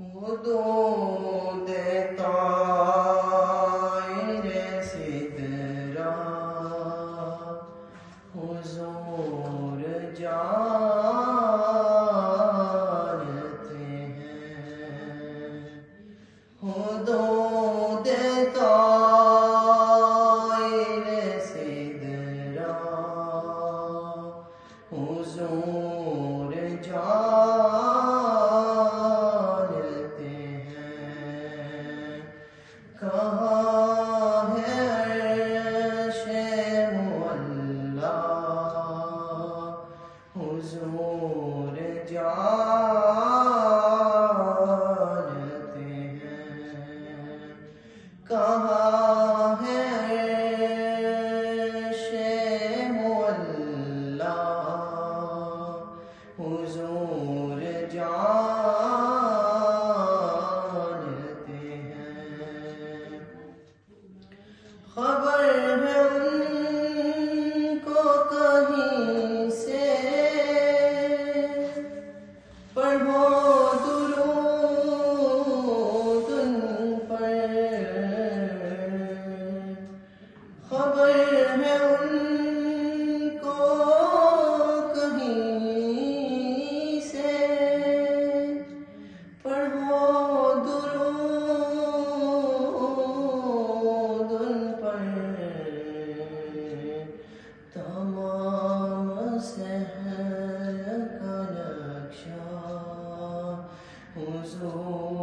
حدود طائر سدرا حضور جانتے ہیں، حدود طائر سدرا حضور جانتے ہیں، کہاں ہے عرش معلا حضور جانتے ہیں، کہاں ہے عرش معلا حضور جانتے ہیں، خبر ہے ان کو کہیں سے، پڑھو درود ان پر، خبر ہے ان کو کہیں سے، پڑھو درود ان پر، تمام شہر کا نقشہ حضور